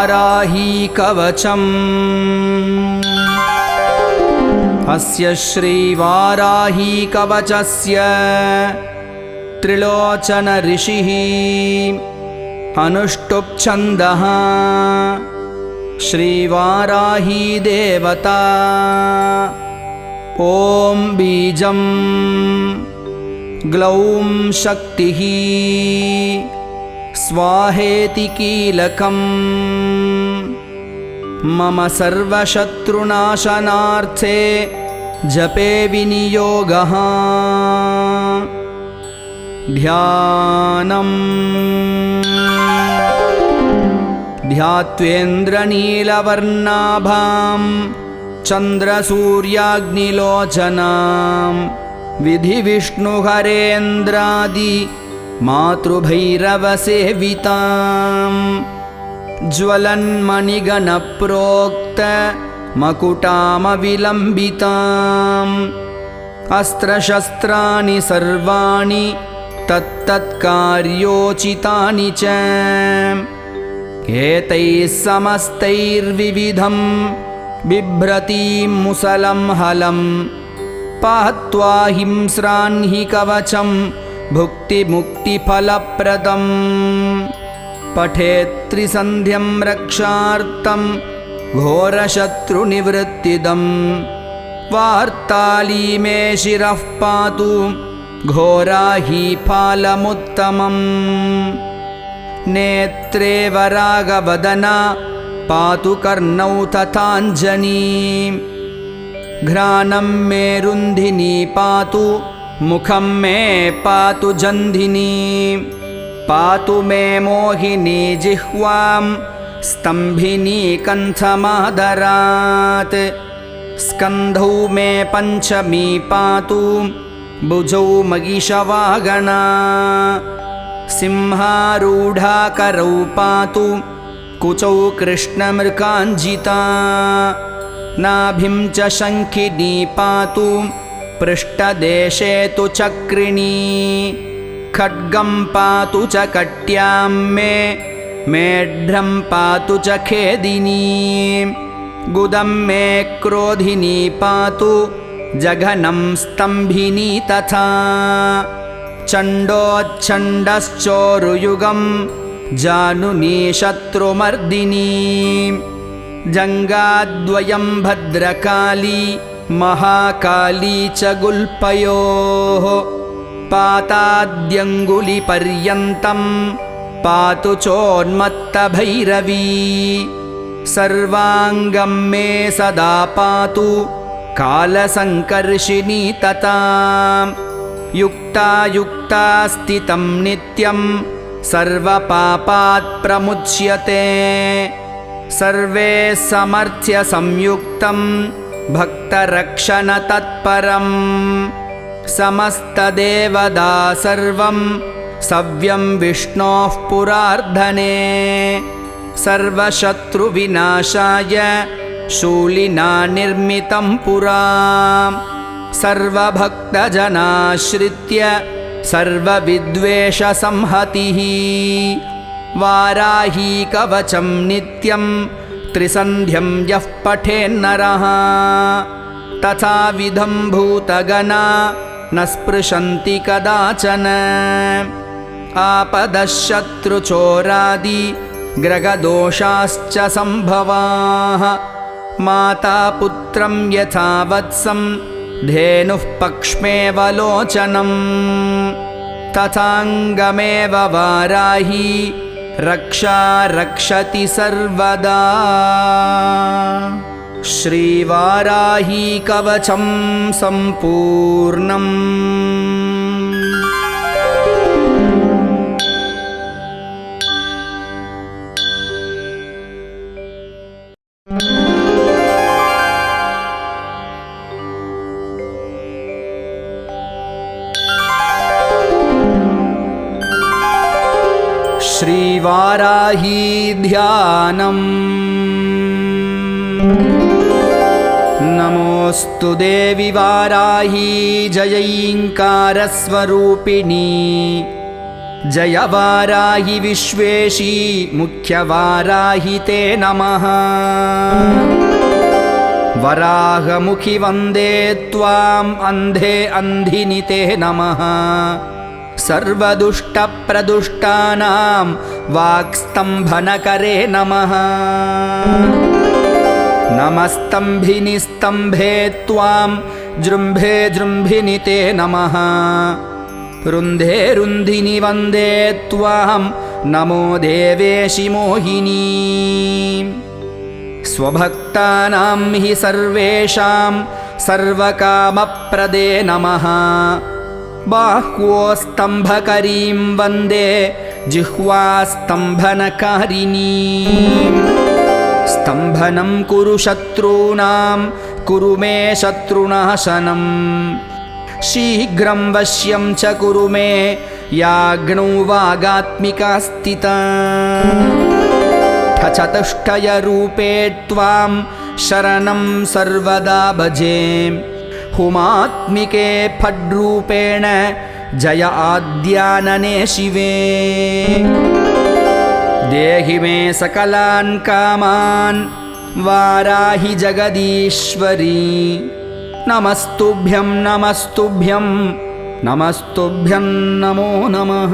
श्रीवाराही कवचम्। अस्य श्रीवाराही कवचस्य त्रिलोचन ऋषिः अनुष्टुप् छन्दः। श्रीवाराही देवता ॐ बीजं ग्लौं शक्तिः स्वाहेति कीलकम्। मम सर्वशत्रुनाशनार्थे जपे विनियोगः। ध्यानम् ध्यात्वेन्द्रनीलवर्णाभां चन्द्रसूर्याग्निलोचनां विधिविष्णुहरेन्द्रादि मातृभैरवसेवितां ज्वलन्मणिगणप्रोक्त मकुटामविलम्बिताम् अस्त्रशस्त्राणि सर्वाणि तत्तत्कार्योचितानि च एतैः समस्तैर्विविधं बिभ्रतीं मुसलं हलं पात्वा हिंस्रान्हि कवचं भुक्तिमुक्तिफलप्रदम्। पठेत् त्रिसन्ध्यं रक्षार्थं घोरशत्रुनिवृत्तिदम्। वार्ताली मे शिरः पातु घोराही फालमुत्तमम्। नेत्रे वरागवदना पातु कर्णौ तथाञ्जनी। घ्राणं मे रुन्धिनी पातु मुखं मे पातु जन्धिनी। पातु मे मोहिनी जिह्वां स्तम्भिनी कण्ठमादरात्। स्कन्धौ मे पञ्चमी पातु भुजौ महिषवागना। सिंहारूढा करौ पातु कुचौ कृष्णमृगाञ्जिता। नाभिं च शङ्खिनी पातु पृष्ठदेशे तु चक्रिणी। खड्गं पातु च कट्यां मे मेढ्रं पातु च खेदिनी। गुदं मे क्रोधिनी पातु जघनं स्तम्भिनी तथा। चण्डोच्छण्डश्चोरुयुगं जानुनी शत्रुमर्दिनी। जङ्गाद्वयं भद्रकाली महाकाली च गुल्पयोः। पाताद्यङ्गुलिपर्यन्तं पातु चोन्मत्तभैरवी। सर्वाङ्गं मे सदा पातु कालसङ्कर्षिणी तथा। युक्ता स्थितं नित्यं सर्वपापात् प्रमुच्यते। सर्वे समर्थ्य संयुक्तं भक्तरक्षणतत्परम्। समस्तदेवदा सर्वं सव्यं विष्णोः पुरार्धने। सर्वशत्रुविनाशाय शूलिना निर्मितं पुरा। सर्वभक्तजनाश्रित्य सर्वविद्वेषसंहतिः। वाराही कवचं नित्यं त्रिसन्ध्यं यः पठेन्नरः। तथाविधं भूतगणा न स्पृशन्ति कदाचन। आपदः शत्रुचोरादि ग्रहदोषाश्च सम्भवाः। माता पुत्रं यथा वत्सं धेनुः पक्ष्मेवलोचनम्। तथाङ्गमेव वाराही रक्षा रक्षति सर्वदा। श्रीवाराही कवचं सम्पूर्णम्। श्रीवाराही ध्यानम्। नमोऽस्तु देवी वाराही जयैङ्कारस्वरूपिणी। जयवाराहि विश्वेशी मुख्यवाराहि ते नमः। वराहमुखि वन्दे त्वाम् अन्धे अन्धिनि ते नमः। सर्वदुष्टप्रदुष्टानां वाक्स्तम्भनकरे नमः। नमस्तम्भिनि स्तम्भे त्वां जृम्भे जृम्भिनि ते नमः। रुन्धे रुन्धिनि वन्दे त्वां नमो देवेशि मोहिनी। स्वभक्तानां हि सर्वेषां सर्वकामप्रदे नमः। बाह्वोस्तम्भकरीं वन्दे जिह्वास्तम्भनकारिणी। स्तम्भनं कुरु शत्रूणां कुरु मे शत्रुनाशनम्। शीघ्रं वश्यं च कुरु मे याज्ञौ वागात्मिका स्थिता। चतुष्टयरूपे त्वां शरणं सर्वदा भजे। हुमात्मिके फड्रूपेण जय आद्यानने शिवे। देहि मे सकलान् कामान् वाराहि जगदीश्वरी। नमस्तुभ्यं नमस्तुभ्यं नमस्तुभ्यं नमो नमः।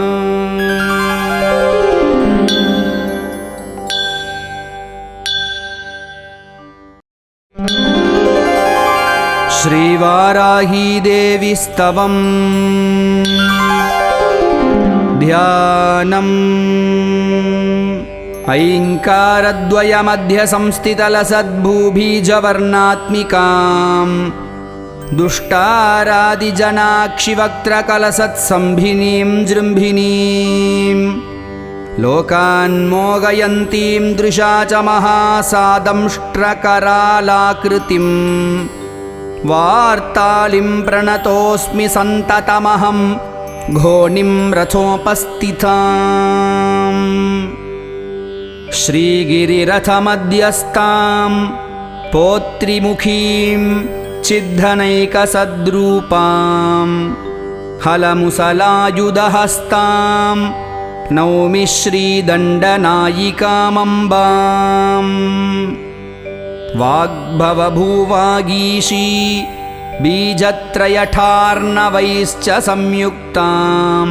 श्रीवाराही देवी स्तवम् ध्यानम्। ऐङ्कारद्वयमध्य संस्थितलसद्भूबीजवर्णात्मिकाम् दुष्टारादिजनाक्षिवक्त्रकलसत्सम्भिनीं जृम्भिनीम्। लोकान्मोगयन्तीं दृशा च महासादंष्ट्रकरालाकृतिम्। वार्तालिं प्रणतोऽस्मि सन्ततमहं घोनिं रथोपस्थिताम्। श्रीगिरिरथमध्यस्थां पौत्रिमुखीं चिद्धनैकसद्रूपां। हलमुसलायुधहस्तां नौमि श्रीदण्डनायिकामम्बाम्। वाग्भवभूवागीशी बीजत्रयठार्णवैश्च संयुक्तां।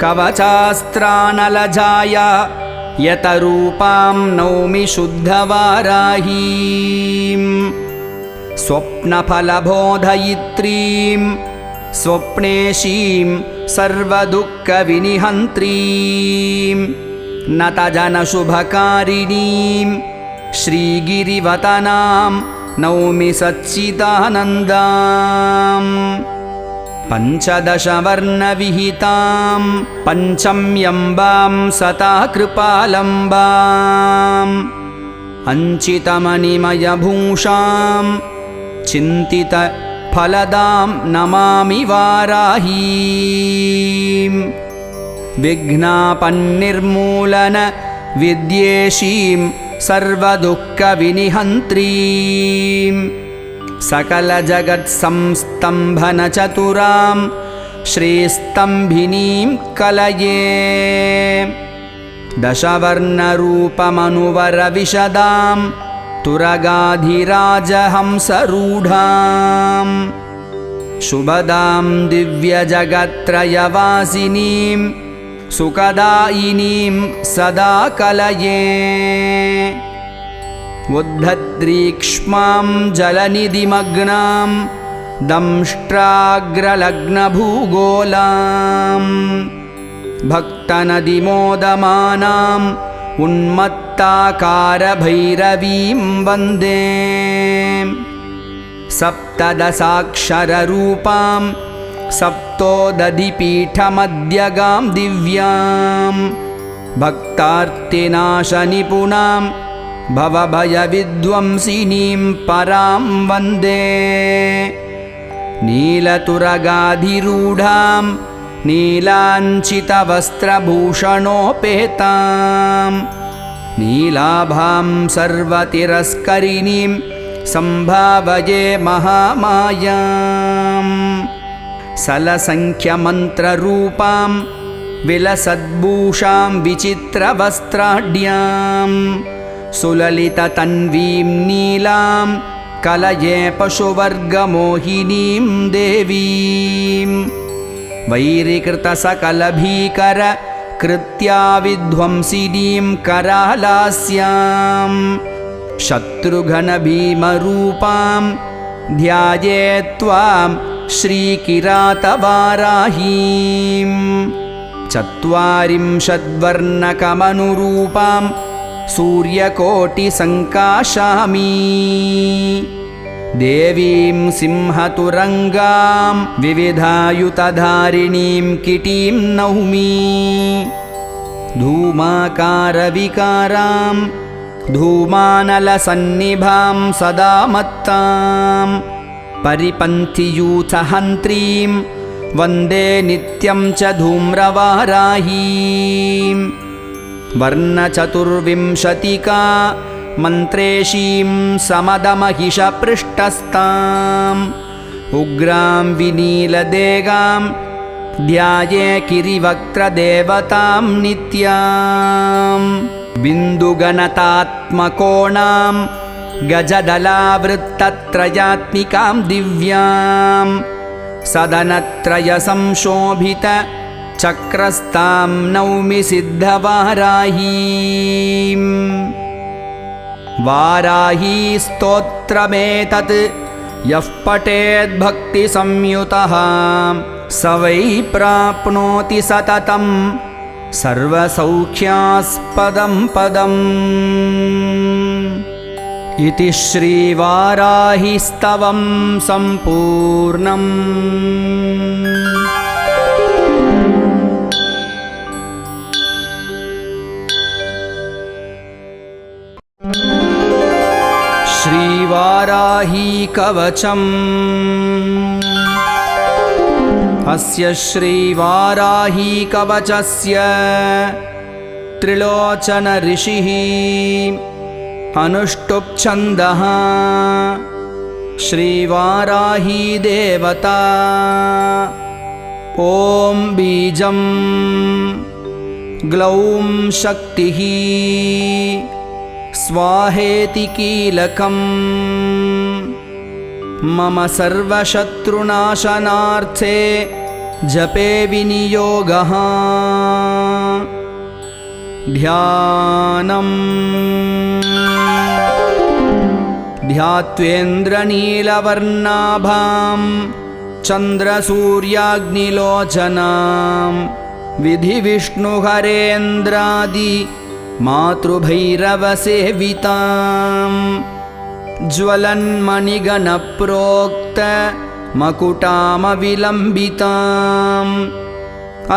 कवचास्त्रानलजाय यतरूपां नौमि शुद्धवाराहीम्। स्वप्नफलबोधयित्रीं स्वप्नेशीं सर्वदुःखविनिहन्त्रीं। नतजनशुभकारिणीं श्रीगिरिवतनां नौमि सच्चिदानन्दाम्। पञ्चदशवर्णविहितां पञ्चम्यम्बां सता कृपालम्बाम्। अञ्चितमणिमयभूषां चिन्तितफलदां नमामि वाराहीम्। विघ्नापन्निर्मूलन विद्येशीं सर्वदुःखविनिहन्त्रीं। सकलजगत्संस्तम्भनचतुरां श्रीस्तम्भिनीं कलये। दशवर्णरूपमनुवरविशदां तुरगाधिराजहंसरूढां। शुभदां दिव्यजगत्त्रयवासिनीं सुखदायिनीं सदा कलये। उद्धत्रीक्ष्मां जलनिधिमग्नां दंष्ट्राग्रलग्नभूगोलां। भक्तनदिमोदमानाम् उन्मत्ताकारभैरवीं वन्दे। सप्तदशाक्षररूपां सप्तोदधिपीठमध्यगां दिव्यां। भक्तार्तिनाशनिपुणां भवभयविध्वंसिनीं परां वन्दे। नीलतुरगाधिरूढां नीलाञ्चितवस्त्रभूषणोपेतां। नीलाभां सर्वतिरस्करिणीं सम्भावये महामायाम्। सलसङ्ख्यमन्त्ररूपां विलसद्भूषां विचित्रवस्त्राढ्यां सुललिततन्वीं नीलां कलये पशुवर्गमोहिनीं देवीं वैरिकृतसकलभीकर कृत्या विध्वंसिनीं करालास्यां शत्रुघ्नभीमरूपां ध्यायेत्त्वां श्रीकिरातवाराहीं चत्वारिंशद्वर्णकमनुरूपां सूर्यकोटिसङ्काशामि देवीं सिंहतुरङ्गां विविधायुतधारिणीं किटीं नौमि धूमाकारविकारां धूमानलसन्निभां सदा मत्तां परिपन्थियूथहन्त्रीं वन्दे नित्यं च धूम्रवाराहीं वर्णचतुर्विंशतिका मन्त्रेशीं समदमहिषपृष्ठस्ताम् उग्रां विनीलदेगां ध्याये किरिवक्त्रदेवतां नित्यां बिन्दुगणतात्मकोणां गजदलावृत्तत्रयात्मिकां दिव्यां सदनत्रयसंशोभित चक्रस्तां नौमि सिद्धवाराहीं वाराही स्तोत्रमेतत् यः पठेद्भक्तिसंयुतः स वै प्राप्नोति सततं सर्वसौख्यास्पदं पदम् इति श्रीवाराहीस्तवं सम्पूर्णम्। श्रीवाराही कवचम्। अस्य श्रीवाराही कवचस्य त्रिलोचन ऋषिः अनुष्टुप् छन्दः श्रीवाराही देवता ॐ बीजं ग्लौं शक्तिः स्वाहेति कीलकम् मम सर्वशत्रुनाशनार्थे जपे विनियोगः ध्यानम् ध्यात्वेन्द्रनीलवर्णाभां चन्द्रसूर्याग्निलोचनां विधिविष्णुहरेन्द्रादि मातृभैरवसेवितां ज्वलन्मणिगणप्रोक्त मकुटामविलम्बिताम्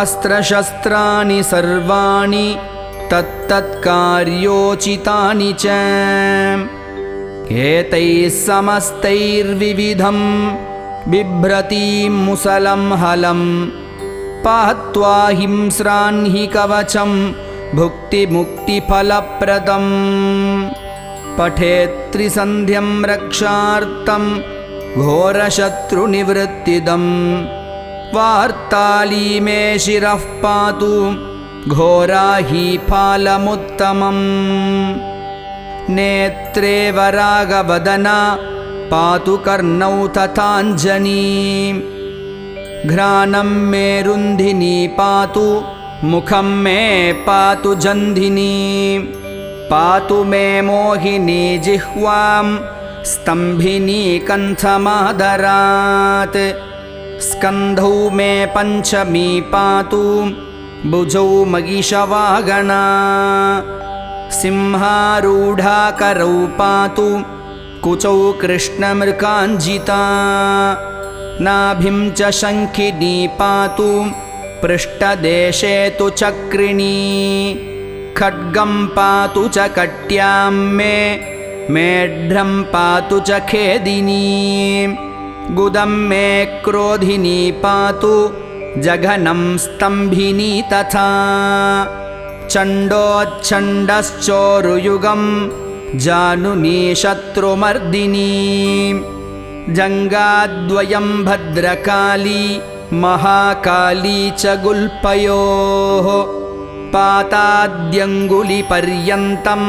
अस्त्रशस्त्राणि सर्वाणि तत्तत्कार्योचितानि च एतैः समस्तैर्विविधं बिभ्रतीं मुसलं हलं पात्वा हिंस्रान्हि कवचं भुक्तिमुक्तिफलप्रदम् पठेत् त्रिसन्ध्यं रक्षार्थं घोरशत्रुनिवृत्तिदं वार्ताली मे शिरः पातु घोराही फालमुत्तमम् नेत्रे वरागवदना पातु कर्णौ तथाञ्जनी घ्राणं मे रुन्धिनी पातु मुखं मे पातु जन्धिनी पातु मे मोहिनी जिह्वां स्तम्भिनी कण्ठमादरात् स्कन्धौ मे पञ्चमी पातु भुजौ महिषवागना सिंहारूढाकरौ पातु कुचौ कृष्णमृगाञ्जिता नाभिं च शङ्खिनी पातु पृष्ठदेशे तु चक्रिणी खड्गं पातु च कट्यां मे मेढ्रं पातु च खेदिनी गुदं मे क्रोधिनी पातु जघनं स्तम्भिनी तथा चण्डोच्छण्डश्चोरुयुगं जानुनी शत्रुमर्दिनी जङ्गाद्वयं भद्रकाली महाकाली च गुल्पयोः पाताद्यङ्गुलिपर्यन्तं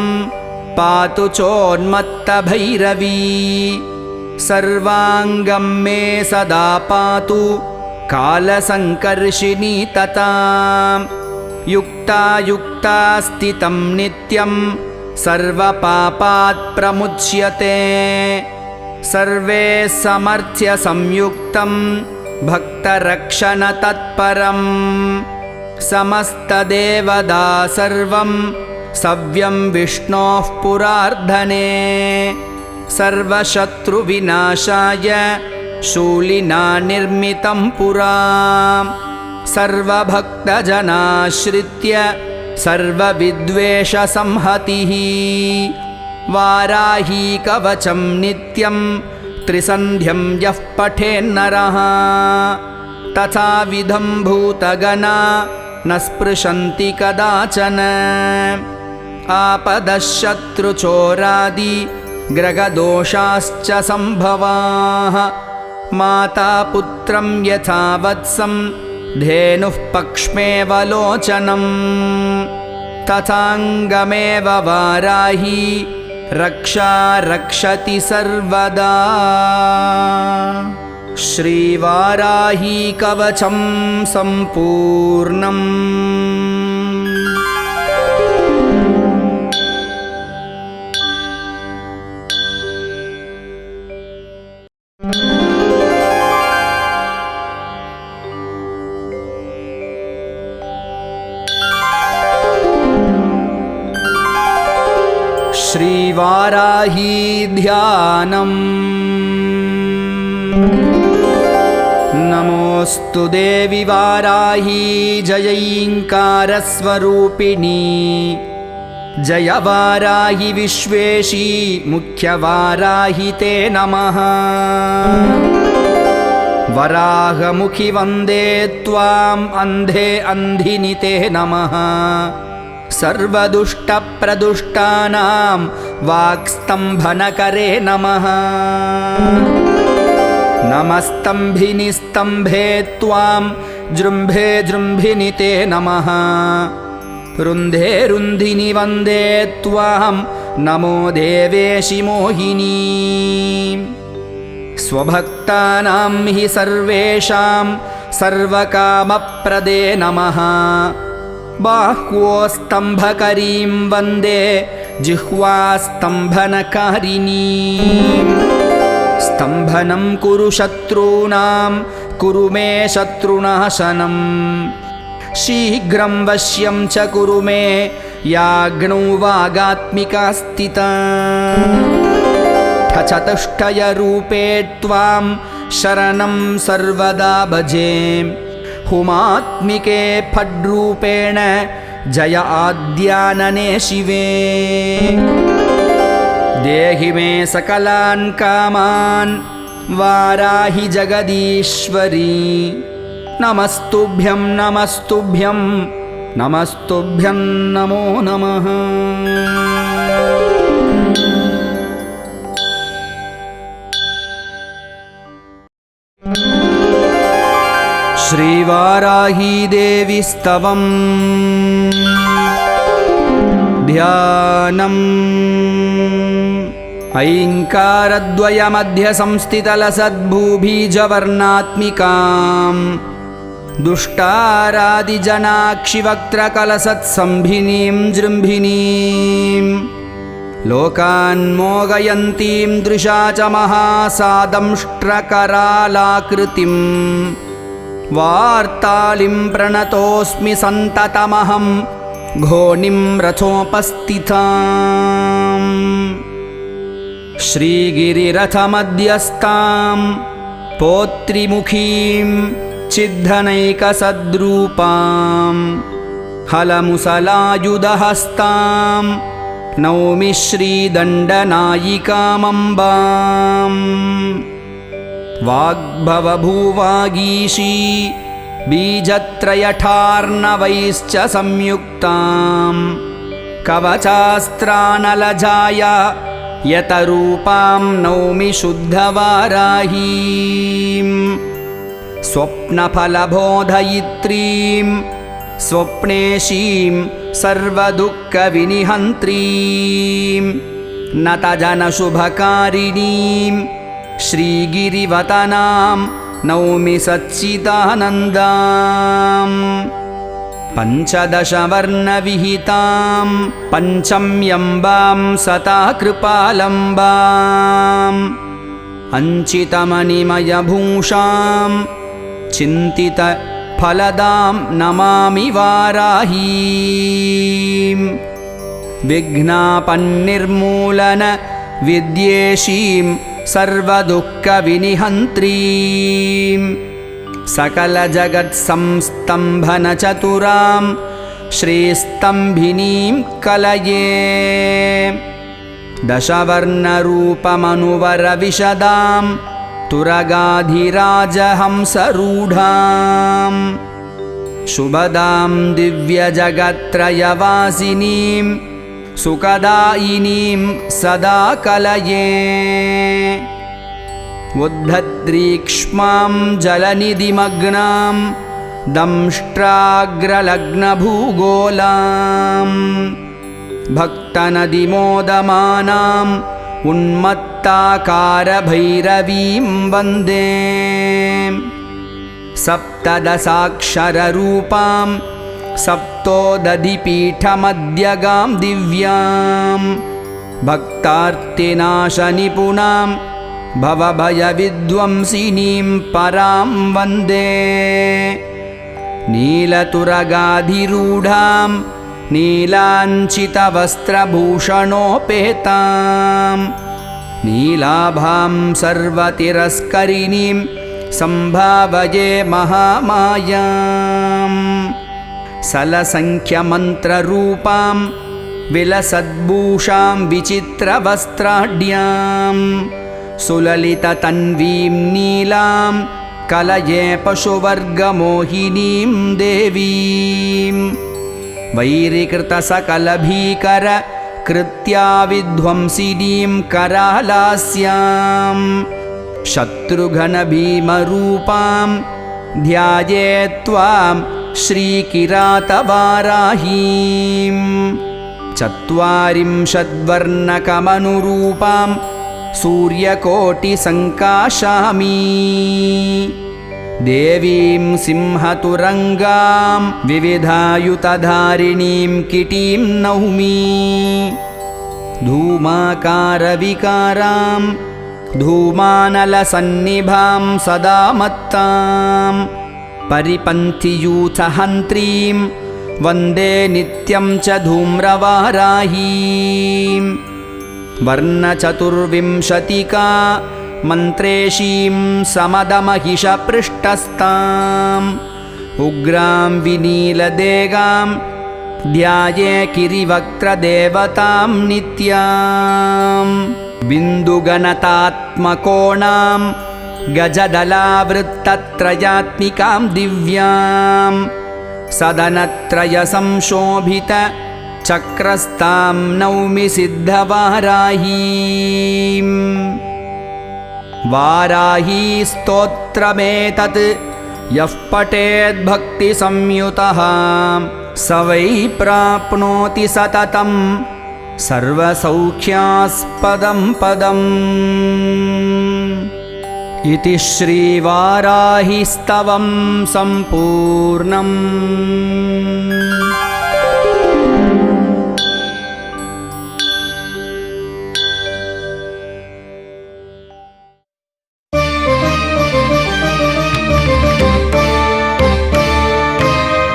पातु चोन्मत्तभैरवी सर्वाङ्गं मे सदा पातु कालसङ्कर्षिणी ततां युक्ता स्थितं नित्यं सर्वपापात् प्रमुच्यते सर्वे समर्थ्य संयुक्तं भक्तरक्षणतत्परं समस्तदेवदा सर्वं सव्यं विष्णोः पुरार्धने सर्वशत्रुविनाशाय शूलिना निर्मितं पुरा सर्वभक्तजनाश्रित्य सर्वविद्वेषसंहतिः वाराही कवचं नित्यं त्रिसन्ध्यं यः पठेन्नरः तथाविधं भूतगणा न स्पृशन्ति कदाचन आपदः शत्रुचोरादि ग्रहदोषाश्च सम्भवाः माता पुत्रं यथा वत्सं धेनुः पक्ष्मेवलोचनं तथाङ्गमेव वाराही रक्षा रक्षति सर्वदा श्रीवाराही कवचं सम्पूर्णम्। श्रीवाराही ध्यानम्। नमोऽस्तु देवि वाराही जयैङ्कारस्वरूपिणी जय वाराही विश्वेशी मुख्यवाराही ते नमः। वराहमुखि वन्दे त्वाम् अन्धे अन्धिनि ते नमः। सर्वदुष्टप्रदुष्टानां वाक्स्तम्भनकरे नमः। नमस्तम्भिनि स्तम्भे त्वां जृम्भे जृम्भिनि ते नमः। रुन्धे रुन्धिनि वन्दे त्वां नमो देवेशि मोहिनी। स्वभक्तानां हि सर्वेषां सर्वकामप्रदे नमः। बाह्वोस्तम्भकरीं वन्दे जिह्वास्तम्भनकारिणी। स्तम्भनं कुरु शत्रूणां कुरु मे शत्रुनाशनं। शीघ्रं वश्यं च कुरु मे याज्ञौ वागात्मिका स्थिता। चतुष्टयरूपे त्वां शरणं सर्वदा भजे। हुमात्मिके फड्रूपेण जय आद्यानने शिवे। देहि मे सकलान् कामान् वाराहि जगदीश्वरी। नमस्तुभ्यं नमस्तुभ्यं नमस्तुभ्यं नमो नमः। श्रीवाराही देवी स्तवम्। ध्यानम्। ऐङ्कारद्वयमध्यसंस्थितलसद्भूबीजवर्णात्मिकाम् दुष्टारादिजनाक्षिवक्त्रकलसत्सम्भिनीं जृम्भिनीं लोकान्मोहयन्तीं दृशा च महासादंष्ट्रकरालाकृतिम् वार्तालिं प्रणतोऽस्मि सन्ततमहं घोनिं रथोपस्थिताम्। श्रीगिरिरथमध्यस्थां पौत्रिमुखीं चिद्धनैकसद्रूपां हलमुसलायुधहस्तां नौमि श्रीदण्डनायिकामम्बाम्। वाग्भवभूवागीशी बीजत्रयठार्णवैश्च संयुक्तां कवचास्त्रानलजाय यतरूपां नौमि शुद्धवाराहीं। स्वप्नफलबोधयित्रीं स्वप्नेशीं सर्वदुःखविनिहन्त्रीं नतजनशुभकारिणीं श्रीगिरिवतनां नौमि सच्चिदानन्दाम् पञ्चदशवर्णविहितां पञ्चम्यम्बां सता कृपालम्बाम् अञ्चितमणिमयभूषां चिन्तितफलदां नमामि वाराहीं विघ्नापन्निर्मूलन विद्येशीं सर्वदुःखविनिहन्त्रीं सकलजगत्संस्तम्भनचतुरां श्रीस्तम्भिनीं कलये दशवर्णरूपमनुवरविशदां तुरगाधिराजहंसरूढां शुभदां दिव्यजगत्त्रयवासिनीं सुखदायिनीं सदा कलये उद्धत्रीक्ष्मां जलनिधिमग्नां दंष्ट्राग्रलग्नभूगोलाम् भक्तनदिमोदमानाम् उन्मत्ताकारभैरवीं वन्दे सप्तदशाक्षररूपां सप्तोदधिपीठमध्यगां दिव्यां भक्तार्तिनाशनिपुणां भवभयविध्वंसिनीं परां वन्दे नीलतुरगाधिरूढां नीलाञ्चितवस्त्रभूषणोपेतां नीलाभां सर्वतिरस्करिणीं सम्भावये महामायां सलसङ्ख्यमन्त्ररूपां विलसद्भूषां विचित्रवस्त्राढ्यां सुललिततन्वीं नीलां कलये पशुवर्गमोहिनीं देवीं वैरिकृतसकलभीकर कृत्या विध्वंसिनीं करालास्यां शत्रुघ्नभीमरूपां ध्यायेत्त्वां श्रीकिरातवाराहीं चत्वारिंशद्वर्णकमनुरूपां सूर्यकोटिसङ्काशामि देवीं सिंहतुरङ्गां विविधायुतधारिणीं किटीं नौमि धूमाकारविकारां धूमानलसन्निभां सदा मत्तां परिपन्थियूथहन्त्रीं वन्दे नित्यं च धूम्रवाराहीं वर्णचतुर्विंशतिका मन्त्रेशीं समदमहिषपृष्ठस्ताम् उग्रां विनीलदेगां ध्याये किरिवक्त्रदेवतां नित्यां बिन्दुगणतात्मकोणां गजदलावृत्तत्रयात्मिकां दिव्यां सदनत्रयसंशोभित चक्रस्तां नौमि सिद्धवाराहीं वाराही स्तोत्रमेतत् यः पठेद्भक्तिसंयुतः स वै प्राप्नोति सततं सर्वसौख्यास्पदं पदम् इति श्रीवाराहीस्तवं सम्पूर्णम्।